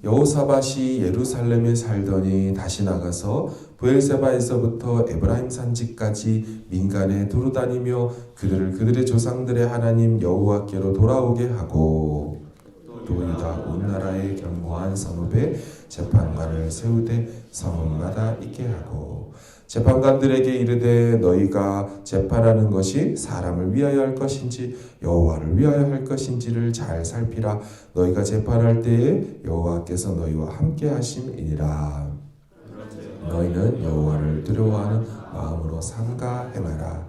여호사밧이 예루살렘에 살더니 다시 나가서 브엘세바에서부터 에브라임 산지까지 민간에 두루 다니며 그들을 그들의 조상들의 하나님 여호와께로 돌아오게 하고 또 유다 온 나라의 견고한 성읍에 재판관을 세우되 성읍마다 있게 하고 재판관들에게 이르되 너희가 재판하는 것이 사람을 위하여 할 것인지 여호와를 위하여 할 것인지를 잘 살피라. 너희가 재판할 때에 여호와께서 너희와 함께 하심이니라. 너희는 여호와를 두려워하는 마음으로 삼가 행하라.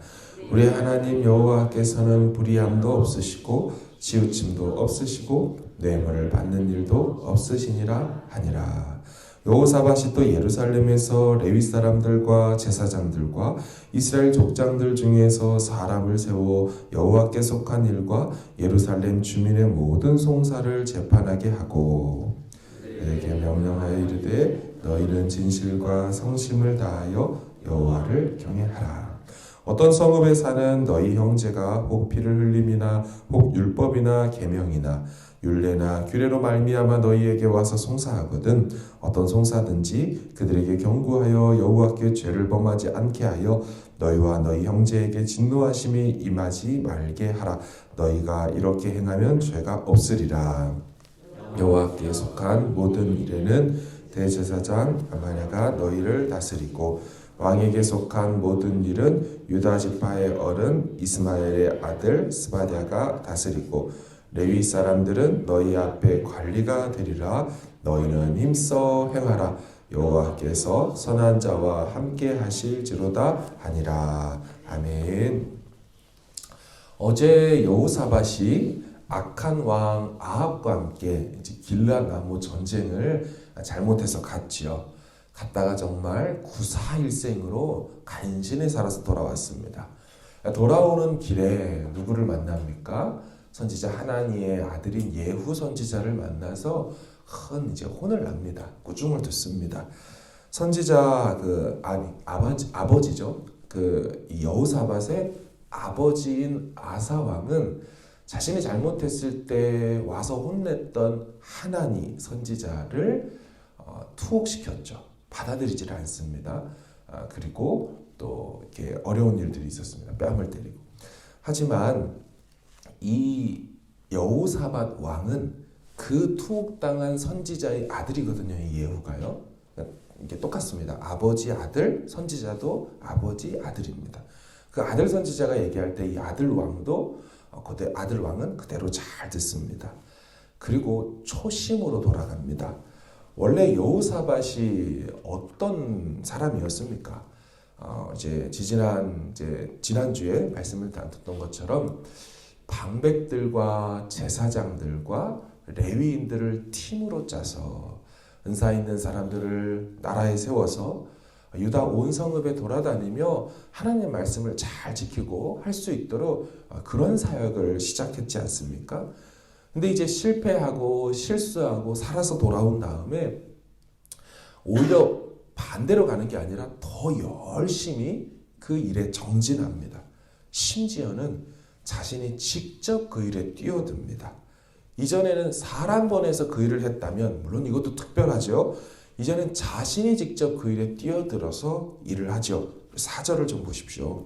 우리 하나님 여호와께서는 불의함도 없으시고 치우침도 없으시고 뇌물을 받는 일도 없으시니라 하니라. 여호사밧이 또 예루살렘에서 레위 사람들과 제사장들과 이스라엘 족장들 중에서 사람을 세워 여호와께 속한 일과 예루살렘 주민의 모든 송사를 재판하게 하고 그에게 명령하여 이르되 너희는 진실과 성심을 다하여 여호와를 경외하라. 어떤 성읍에 사는 너희 형제가 혹 피를 흘림이나 혹 율법이나 계명이나 율례나 규례로 말미암아 너희에게 와서 송사하거든 어떤 송사든지 그들에게 경고하여 여호와께 죄를 범하지 않게 하여 너희와 너희 형제에게 진노하심이 임하지 말게 하라. 너희가 이렇게 행하면 죄가 없으리라. 여호와께 속한 모든 일에는 대제사장 아마냐가 너희를 다스리고 왕에게 속한 모든 일은 유다 지파의 어른 이스마엘의 아들 스바랴가 다스리고 레위 사람들은 너희 앞에 관리가 되리라. 너희는 힘써 행하라. 여호와께서 선한 자와 함께 하실지로다 하니라. 아멘. 어제 여호사밧이 악한 왕 아합과 함께 길앗 나무 전쟁을 잘못해서 갔지요. 갔다가 정말 구사일생으로 간신히 살아서 돌아왔습니다. 돌아오는 길에 누구를 만납니까? 선지자 하나니의 아들인 예후 선지자를 만나서 큰 혼을 납니다. 꾸중을 듣습니다. 선지자 아버지죠. 여호사밧의 아버지인 아사 왕은 자신이 잘못했을 때 와서 혼냈던 하나니 선지자를 투옥시켰죠. 받아들이질 않습니다. 그리고 또 이렇게 어려운 일들이 있었습니다. 뺨을 때리고. 하지만 이 여호사밧 왕은 그 투옥당한 선지자의 아들이거든요. 이 예후가요. 이게 똑같습니다. 아버지 아들 선지자도 아버지 아들입니다. 그 아들 선지자가 얘기할 때 이 아들 왕도 아들 왕은 그대로 잘 듣습니다. 그리고 초심으로 돌아갑니다. 원래 여호사밧이 어떤 사람이었습니까? 지난주에 말씀을 나눴던 것처럼 방백들과 제사장들과 레위인들을 팀으로 짜서 은사 있는 사람들을 나라에 세워서 유다 온 성읍에 돌아다니며 하나님의 말씀을 잘 지키고 할 수 있도록 그런 사역을 시작했지 않습니까? 근데 이제 실패하고 실수하고 살아서 돌아온 다음에 오히려 반대로 가는 게 아니라 더 열심히 그 일에 정진합니다. 심지어는 자신이 직접 그 일에 뛰어듭니다. 이전에는 사람 보내서 그 일을 했다면 물론 이것도 특별하죠. 이제는 자신이 직접 그 일에 뛰어들어서 일을 하죠. 4절을 좀 보십시오.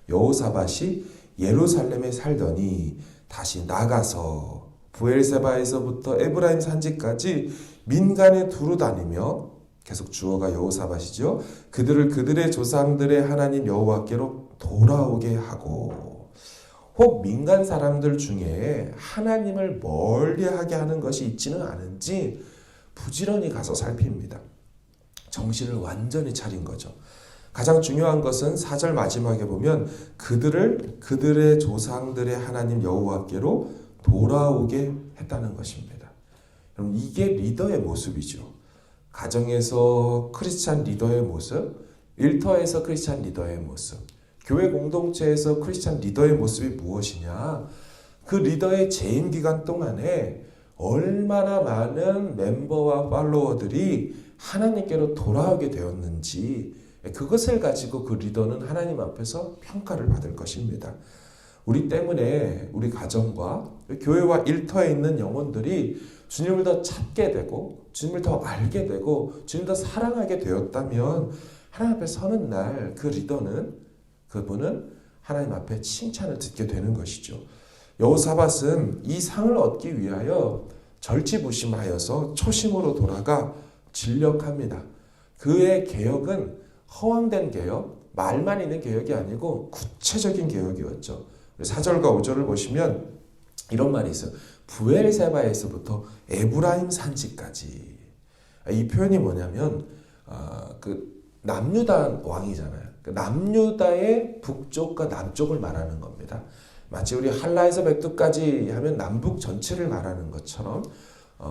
여호사밧이 예루살렘에 살더니 다시 나가서 브엘세바에서부터 에브라임 산지까지 민간에 두루 다니며 계속 주어가 여호사밧이죠. 그들을 그들의 조상들의 하나님 여호와께로 돌아오게 하고 혹 민간 사람들 중에 하나님을 멀리하게 하는 것이 있지는 않은지 부지런히 가서 살핍니다. 정신을 완전히 차린 거죠. 가장 중요한 것은 4절 마지막에 보면 그들의 조상들의 하나님 여호와께로 돌아오게 했다는 것입니다. 그럼 이게 리더의 모습이죠. 가정에서 크리스찬 리더의 모습, 일터에서 크리스찬 리더의 모습, 교회 공동체에서 크리스찬 리더의 모습이 무엇이냐? 그 리더의 재임 기간 동안에 얼마나 많은 멤버와 팔로워들이 하나님께로 돌아오게 되었는지 그것을 가지고 그 리더는 하나님 앞에서 평가를 받을 것입니다. 우리 때문에 우리 가정과 교회와 일터에 있는 영혼들이 주님을 더 찾게 되고 주님을 더 알게 되고 주님을 더 사랑하게 되었다면 하나님 앞에 서는 날 그 리더는 그분은 하나님 앞에 칭찬을 듣게 되는 것이죠. 여호사밧은 이 상을 얻기 위하여 절치부심하여서 초심으로 돌아가 진력합니다. 그의 개혁은 허황된 개혁, 말만 있는 개혁이 아니고 구체적인 개혁이었죠. 4절과 5절을 보시면 이런 말이 있어요. 부엘세바에서부터 에브라임 산지까지. 이 표현이 뭐냐면 그 남유다 왕이잖아요. 그 남유다의 북쪽과 남쪽을 말하는 겁니다. 마치 우리 할라에서 백두까지 하면 남북 전체를 말하는 것처럼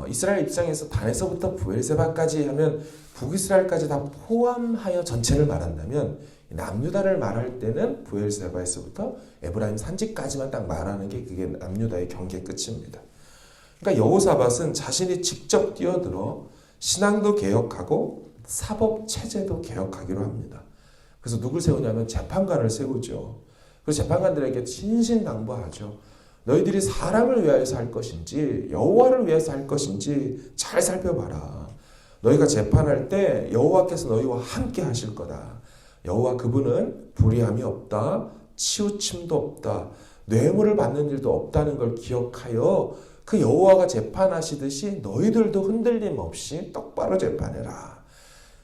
이스라엘 입장에서 단에서부터 부엘세바까지 하면 북이스라엘까지 다 포함하여 전체를 말한다면 남유다를 말할 때는 부엘세바에서부터 에브라임 산지까지만 딱 말하는 게 그게 남유다의 경계 끝입니다. 그러니까 여호사밧은 자신이 직접 뛰어들어 신앙도 개혁하고 사법 체제도 개혁하기로 합니다. 그래서 누굴 세우냐면 재판관을 세우죠. 그 재판관들에게 신신당부하죠. 너희들이 사람을 위하여 살 것인지 여호와를 위해서 할 것인지 잘 살펴봐라. 너희가 재판할 때 여호와께서 너희와 함께 하실 거다. 여호와 그분은 불의함이 없다. 치우침도 없다. 뇌물을 받는 일도 없다는 걸 기억하여 그 여호와가 재판하시듯이 너희들도 흔들림 없이 똑바로 재판해라.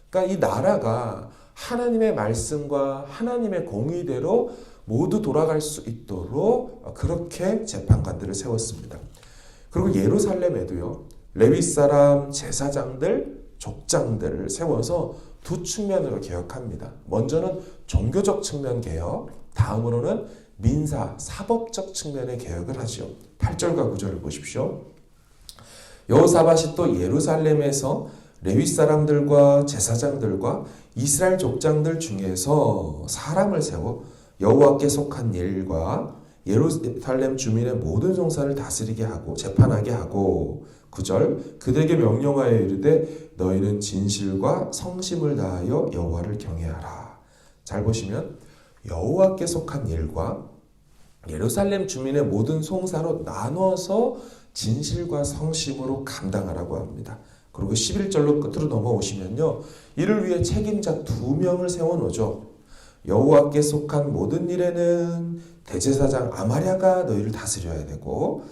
그러니까 이 나라가 하나님의 말씀과 하나님의 공의대로 모두 돌아갈 수 있도록 그렇게 재판관들을 세웠습니다. 그리고 예루살렘에도요. 레위 사람, 제사장들, 족장들을 세워서 두 측면으로 개혁합니다. 먼저는 종교적 측면 개혁, 다음으로는 민사, 사법적 측면의 개혁을 하죠. 8절과 9절을 보십시오. 여호사밧이 또 예루살렘에서 레위 사람들과 제사장들과 이스라엘 족장들 중에서 사람을 세워 여호와께 속한 일과 예루살렘 주민의 모든 종사를 다스리게 하고 재판하게 하고 9절 그들에게 명령하여 이르되 너희는 진실과 성심을 다하여 여호와를 경외하라. 잘 보시면 여호와께 속한 일과 예루살렘 주민의 모든 송사로 나눠서 진실과 성심으로 감당하라고 합니다. 그리고 11절로 끝으로 넘어오시면요. 이를 위해 책임자 2명을 세워놓죠. 여호와께 속한 모든 일에는 대제사장 아마랴가 너희를 다스려야 되고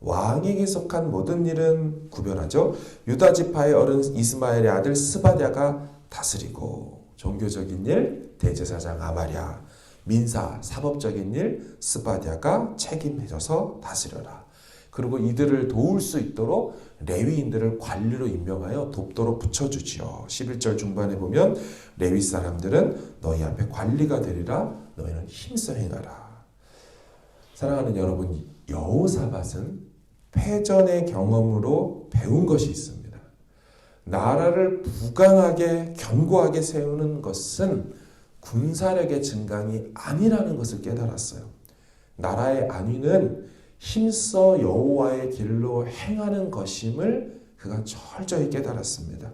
왕에게 속한 모든 일은 구별하죠. 유다 지파의 어른 이스마엘의 아들 스바랴가 다스리고 종교적인 일 대제사장 아마랴, 민사 사법적인 일 스바랴가 책임져서 다스려라. 그리고 이들을 도울 수 있도록 레위인들을 관리로 임명하여 돕도록 붙여주지요. 11절 중반에 보면 레위 사람들은 너희 앞에 관리가 되리라. 너희는 힘써 행하라. 사랑하는 여러분, 여호사밧은 패전의 경험으로 배운 것이 있습니다. 나라를 부강하게 견고하게 세우는 것은 군사력의 증강이 아니라는 것을 깨달았어요. 나라의 안위는 힘써 여호와의 길로 행하는 것임을 그가 철저히 깨달았습니다.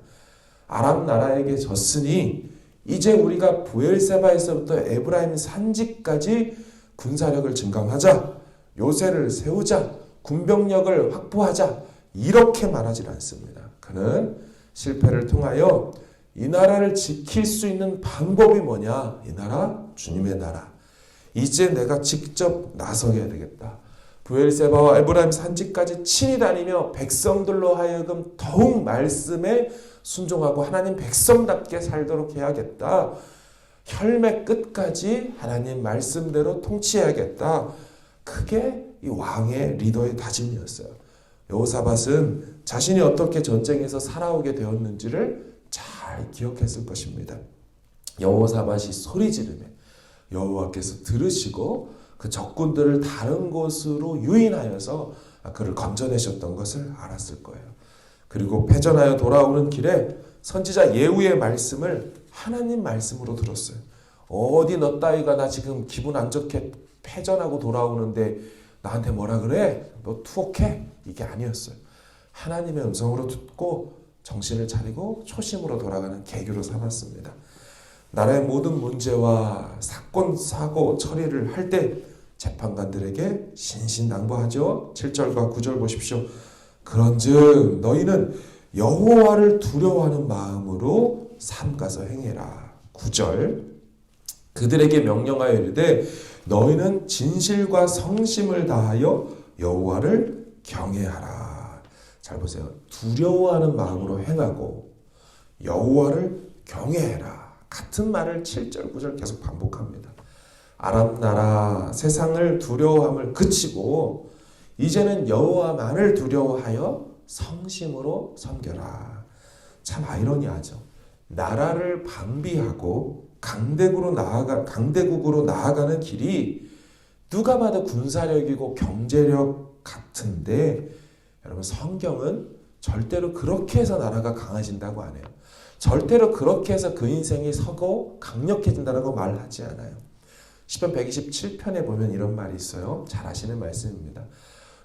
아람 나라에게 졌으니 이제 우리가 부엘세바에서부터 에브라임 산지까지 군사력을 증강하자, 요새를 세우자, 군병력을 확보하자 이렇게 말하지 않습니다. 그는 실패를 통하여 이 나라를 지킬 수 있는 방법이 뭐냐? 이 나라 주님의 나라. 이제 내가 직접 나서야 되겠다. 부엘세바와 에브라임 산지까지 친히 다니며 백성들로 하여금 더욱 말씀에 순종하고 하나님 백성답게 살도록 해야겠다. 혈맥 끝까지 하나님 말씀대로 통치해야겠다. 그게 이 왕의 리더의 다짐이었어요. 여호사밧은 자신이 어떻게 전쟁에서 살아오게 되었는지를 잘 기억했을 것입니다. 여호사밧이 소리 지르며 여호와께서 들으시고 그 적군들을 다른 곳으로 유인하여서 그를 건져내셨던 것을 알았을 거예요. 그리고 패전하여 돌아오는 길에 선지자 예후의 말씀을 하나님 말씀으로 들었어요. 어디 너 따위가 나 지금 기분 안 좋게 패전하고 돌아오는데 나한테 뭐라 그래? 너 투옥해? 이게 아니었어요. 하나님의 음성으로 듣고 정신을 차리고 초심으로 돌아가는 계기로 삼았습니다. 나라의 모든 문제와 사건, 사고 처리를 할 때 재판관들에게 신신당부하죠. 7절과 9절 보십시오. 그런즉 너희는 여호와를 두려워하는 마음으로 삼가서 행해라. 9절 그들에게 명령하여 이르되 너희는 진실과 성심을 다하여 여호와를 경외하라. 잘 보세요. 두려워하는 마음으로 행하고 여호와를 경외해라. 같은 말을 7절 9절 계속 반복합니다. 아람 나라 세상을 두려워함을 그치고 이제는 여호와만을 두려워하여 성심으로 섬겨라. 참 아이러니하죠. 나라를 방비하고 강대국으로 나아가는 길이 누가 봐도 군사력이고 경제력 같은데 여러분 성경은 절대로 그렇게 해서 나라가 강해진다고 안 해요. 절대로 그렇게 해서 그 인생이 서고 강력해진다고 말하지 않아요. 시편 127편에 보면 이런 말이 있어요. 잘 아시는 말씀입니다.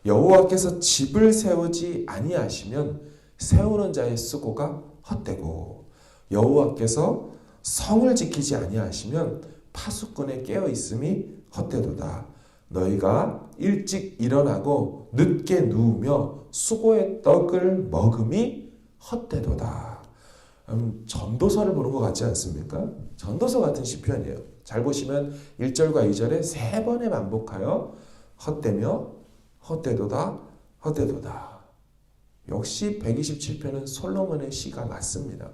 여호와께서 집을 세우지 아니하시면 세우는 자의 수고가 헛되고 여호와께서 성을 지키지 아니하시면 파수꾼의 깨어 있음이 헛되도다. 너희가 일찍 일어나고 늦게 누우며 수고의 떡을 먹음이 헛되도다. 전도서를 보는 것 같지 않습니까? 전도서 같은 시편이에요. 잘 보시면 1절과 2절에 3번에 반복하여 헛되며 헛되도다 헛되도다. 역시 127편은 솔로몬의 시가 맞습니다.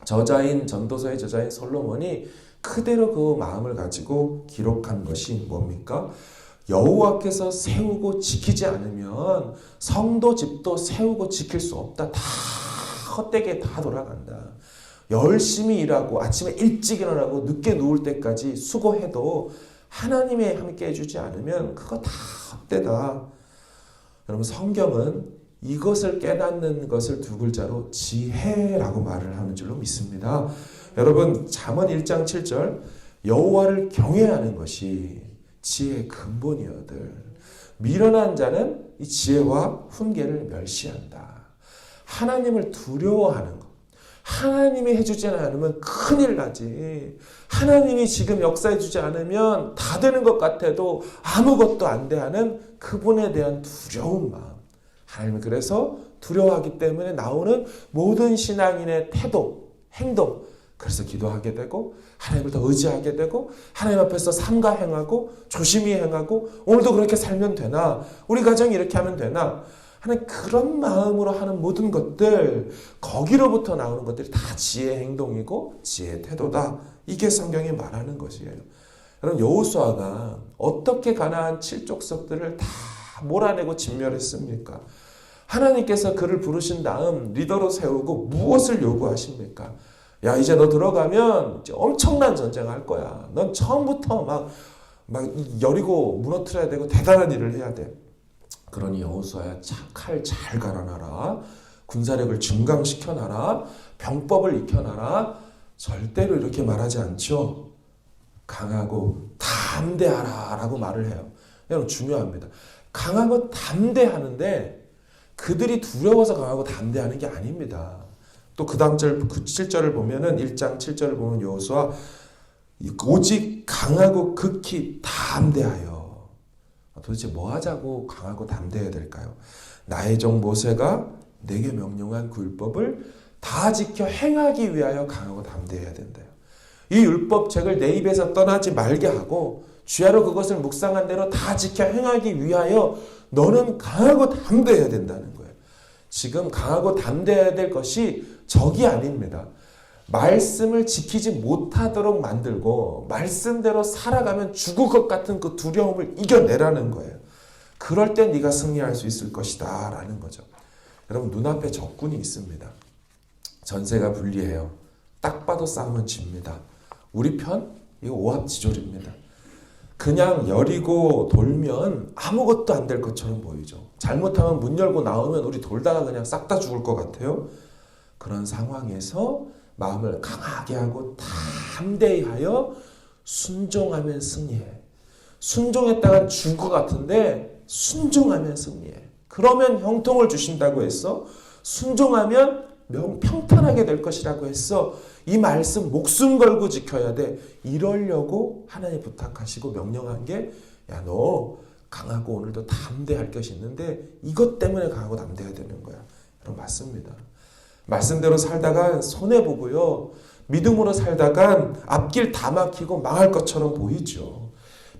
전도서의 저자인 솔로몬이 그대로 그 마음을 가지고 기록한 것이 뭡니까? 여호와께서 세우고 지키지 않으면 성도 집도 세우고 지킬 수 없다. 다 헛되게 다 돌아간다. 열심히 일하고 아침에 일찍 일어나고 늦게 누울 때까지 수고해도 하나님이 함께 해주지 않으면 그거 다 헛되다. 여러분 성경은 이것을 깨닫는 것을 두 글자로 지혜라고 말을 하는 줄로 믿습니다. 여러분 잠언 1장 7절 여호와를 경외하는 것이 지혜의 근본이거든. 미련한 자는 이 지혜와 훈계를 멸시한다. 하나님을 두려워하는 것. 하나님이 해주지 않으면 큰일 나지. 하나님이 지금 역사해주지 않으면 다 되는 것 같아도 아무것도 안 돼 하는 그분에 대한 두려운 마음. 하나님은 그래서 두려워하기 때문에 나오는 모든 신앙인의 태도, 행동, 그래서 기도하게 되고 하나님을 더 의지하게 되고 하나님 앞에서 삼가 행하고 조심히 행하고 오늘도 그렇게 살면 되나? 우리 가정이 이렇게 하면 되나? 하는 그런 마음으로 하는 모든 것들, 거기로부터 나오는 것들이 다 지혜의 행동이고 지혜의 태도다. 이게 성경이 말하는 것이에요. 여러분 여호수아가 어떻게 가나안 7족속들을 다 몰아내고 진멸했습니까? 하나님께서 그를 부르신 다음 리더로 세우고 무엇을 요구하십니까? 야 이제 너 들어가면 이제 엄청난 전쟁할 거야. 넌 처음부터 막 여리고 무너뜨려야 되고 대단한 일을 해야 돼. 그러니 여호수아야 칼 잘 갈아놔라. 군사력을 증강시켜놔라. 병법을 익혀놔라. 절대로 이렇게 말하지 않죠. 강하고 담대하라 라고 말을 해요. 여러분 중요합니다. 강하고 담대하는데 그들이 두려워서 강하고 담대하는 게 아닙니다. 또 그 다음 절 7절을 보면은 1장 7절을 보면 여호수아 오직 강하고 극히 담대하여. 도대체 뭐 하자고 강하고 담대해야 될까요? 나의 종 모세가 내게 명령한 그 율법을 다 지켜 행하기 위하여 강하고 담대해야 된대요. 이 율법책을 내 입에서 떠나지 말게 하고 주야로 그것을 묵상한 대로 다 지켜 행하기 위하여 너는 강하고 담대해야 된다는 거예요. 지금 강하고 담대해야 될 것이 적이 아닙니다. 말씀을 지키지 못하도록 만들고 말씀대로 살아가면 죽을 것 같은 그 두려움을 이겨내라는 거예요. 그럴 때 네가 승리할 수 있을 것이다 라는 거죠. 여러분 눈앞에 적군이 있습니다. 전세가 불리해요. 딱 봐도 싸우면 집니다. 우리 편? 이거 오합지졸입니다. 그냥 여리고 돌면 아무것도 안 될 것처럼 보이죠. 잘못하면 문 열고 나오면 우리 돌다가 그냥 싹 다 죽을 것 같아요. 그런 상황에서 마음을 강하게 하고 담대히 하여 순종하면 승리해. 순종했다가 죽을 것 같은데 순종하면 승리해. 그러면 형통을 주신다고 했어. 순종하면 평탄하게 될 것이라고 했어. 이 말씀 목숨 걸고 지켜야 돼. 이러려고 하나님 부탁하시고 명령한 게 야, 너 강하고 오늘도 담대할 것이 있는데 이것 때문에 강하고 담대해야 되는 거야. 여러분, 맞습니다. 말씀대로 살다가 손해보고요, 믿음으로 살다간 앞길 다 막히고 망할 것처럼 보이죠.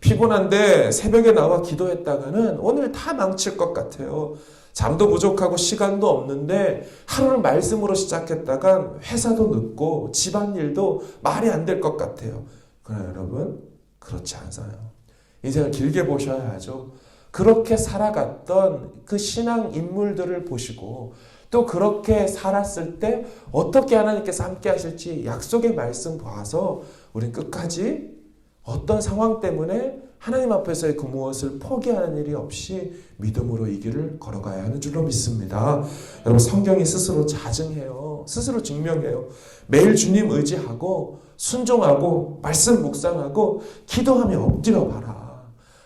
피곤한데 새벽에 나와 기도했다가는 오늘 다 망칠 것 같아요. 잠도 부족하고 시간도 없는데 하루를 말씀으로 시작했다간 회사도 늦고 집안일도 말이 안 될 것 같아요. 그러나 여러분, 그렇지 않아요. 인생을 길게 보셔야죠. 그렇게 살아갔던 그 신앙 인물들을 보시고 또 그렇게 살았을 때 어떻게 하나님께서 함께 하실지 약속의 말씀 봐서 우린 끝까지 어떤 상황 때문에 하나님 앞에서의 그 무엇을 포기하는 일이 없이 믿음으로 이 길을 걸어가야 하는 줄로 믿습니다. 여러분, 성경이 스스로 자증해요. 스스로 증명해요. 매일 주님 의지하고 순종하고 말씀 묵상하고 기도하며 엎드려 봐라.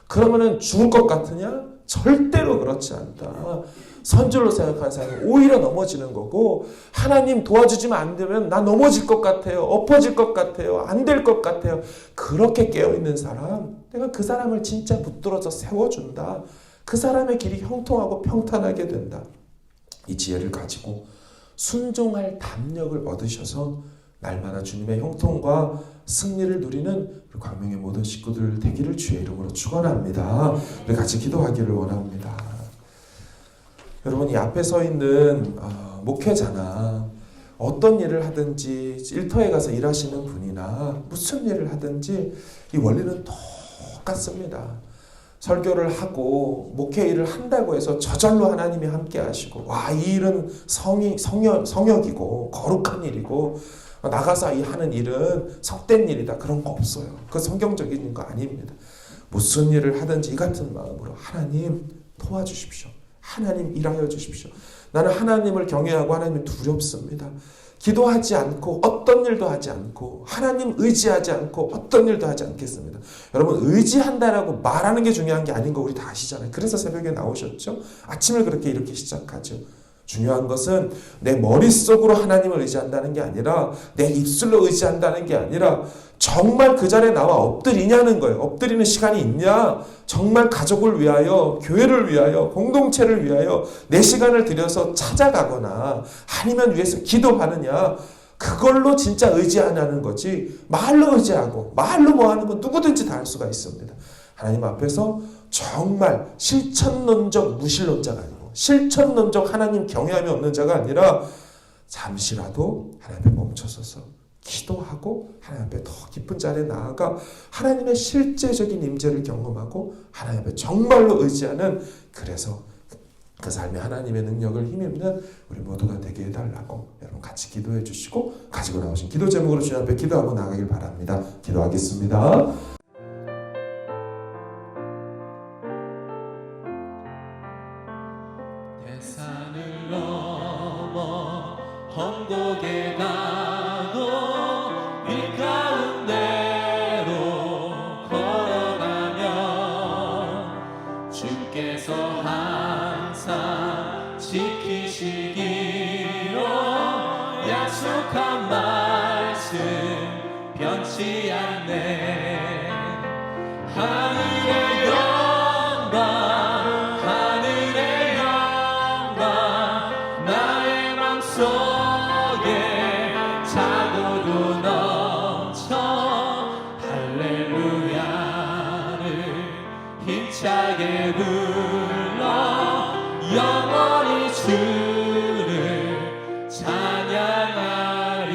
그러면은 죽을 것 같으냐? 절대로 그렇지 않다. 선줄로 생각하는 사람이 오히려 넘어지는 거고, 하나님 도와주지만 안 되면 나 넘어질 것 같아요. 엎어질 것 같아요. 안 될 것 같아요. 그렇게 깨어있는 사람, 내가 그 사람을 진짜 붙들어서 세워준다. 그 사람의 길이 형통하고 평탄하게 된다. 이 지혜를 가지고 순종할 담력을 얻으셔서 날마다 주님의 형통과 승리를 누리는 광명의 모든 식구들 되기를 주의 이름으로 축원합니다. 우리 같이 기도하기를 원합니다. 여러분, 이 앞에 서 있는 목회자나 어떤 일을 하든지 일터에 가서 일하시는 분이나 무슨 일을 하든지 이 원리는 똑같습니다. 설교를 하고 목회 일을 한다고 해서 저절로 하나님이 함께 하시고, 와, 이 일은 성역이고 거룩한 일이고 나가서 이 하는 일은 속된 일이다, 그런 거 없어요. 그 성경적인 거 아닙니다. 무슨 일을 하든지 이 같은 마음으로 하나님 도와주십시오. 하나님 일하여 주십시오. 나는 하나님을 경외하고 하나님이 두렵습니다. 기도하지 않고 어떤 일도 하지 않고 하나님 의지하지 않고 어떤 일도 하지 않겠습니다. 여러분, 의지한다라고 말하는 게 중요한 게 아닌 거 우리 다 아시잖아요. 그래서 새벽에 나오셨죠. 아침을 그렇게 이렇게 시작하죠. 중요한 것은 내 머릿속으로 하나님을 의지한다는 게 아니라 내 입술로 의지한다는 게 아니라 정말 그 자리에 나와 엎드리냐는 거예요. 엎드리는 시간이 있냐? 정말 가족을 위하여, 교회를 위하여, 공동체를 위하여 내 시간을 들여서 찾아가거나 아니면 위해서 기도하느냐? 그걸로 진짜 의지하냐는 거지, 말로 의지하고 말로 뭐 하는 건 누구든지 다 할 수가 있습니다. 하나님 앞에서 정말 실천론적 무신론자가 아니고 실천론적 하나님 경외함이 없는 자가 아니라 잠시라도 하나님 앞에 멈춰서서 기도하고 하나님 앞에 더 깊은 자리에 나아가 하나님의 실제적인 임재를 경험하고 하나님 앞에 정말로 의지하는, 그래서 그 삶에 하나님의 능력을 힘입는 우리 모두가 되게 해달라고 여러분 같이 기도해 주시고, 가지고 나오신 기도 제목으로 주님 앞에 기도하고 나가길 바랍니다. 기도하겠습니다. 대산을 넘어 험곡에 가도 이 가운데로 걸어가면 주께서 항상 지키시기로 약속한 말씀 변치 않네. 하늘의 영광, 하늘의 영광, 나의 맘속에 차고도 넘쳐 할렐루야를 힘차게 불러 영원히 주를 찬양하리.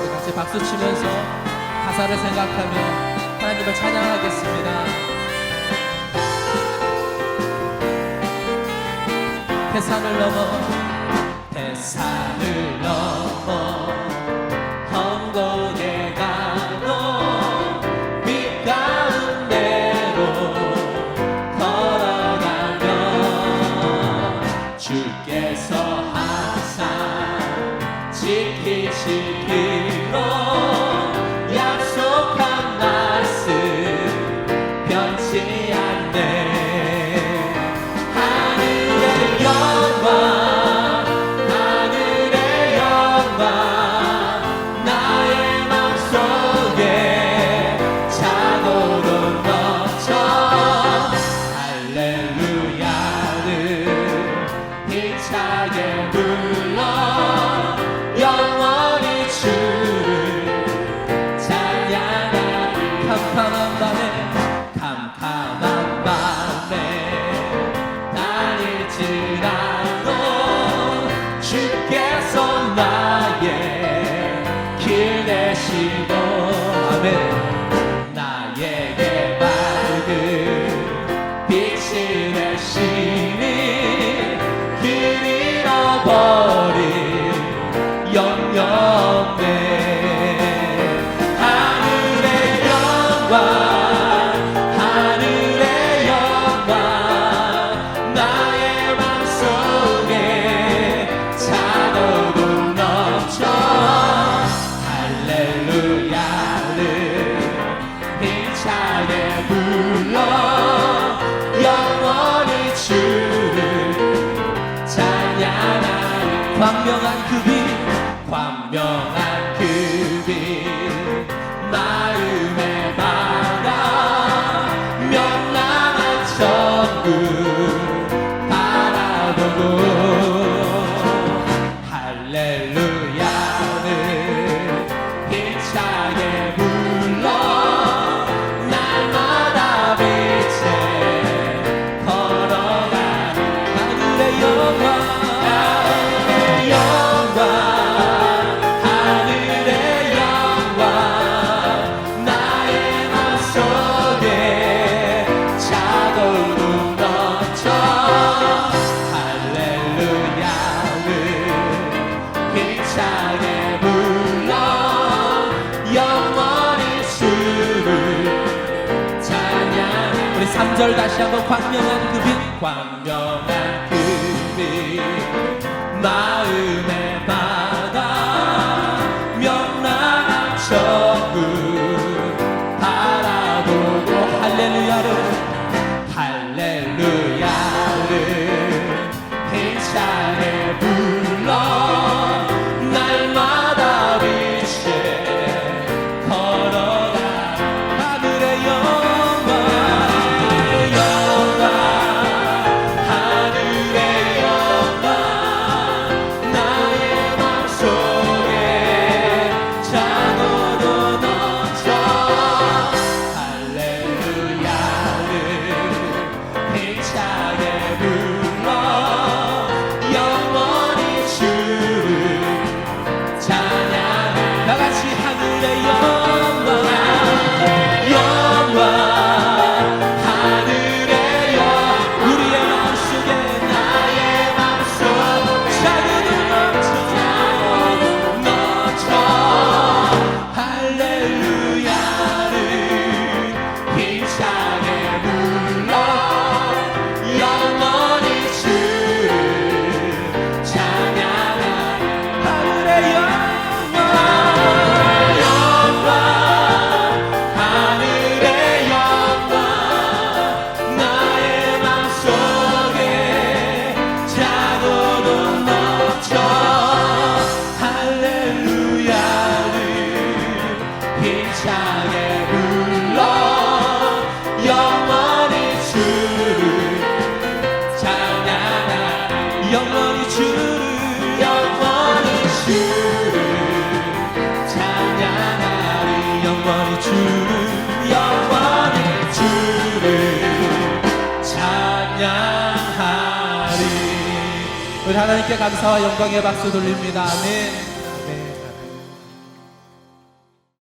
우리 같이 박수 치면서 가사를 생각하며 하나님을 찬양하겠습니다. 대산을 넘어 대산을 넘어 험곡에 가도 빛 가운데로 걸어가면 주께서 항상 지키시기로 약속한 말씀 변치 않네. 하늘의 영광, 하늘의 영광, 캄캄한 밤에 다닐지라도 주께서 나의 길 되시고 아멘 나에게 밝은 빛이 되시니 길 잃어버린 영영네 하늘의 영광 나의 맘속에 차고도 넘쳐 할렐루야를 힘차게 불러 영원히 주를 찬양하리 광명한 그 빛 마음에 받아 명랑한 천국 바라보고 할렐루야를 힘차게 불러 날마다 빛에 걸어가리 하늘의 영광 다시 한번 광명한 그 빛 마음에 받아 명랑한 천국 바라보고 할렐루야를 힘차게 불러 날마다 빛에 걸어가 하늘의 우리 하나님께 감사와 영광의 박수 돌립니다. 아멘.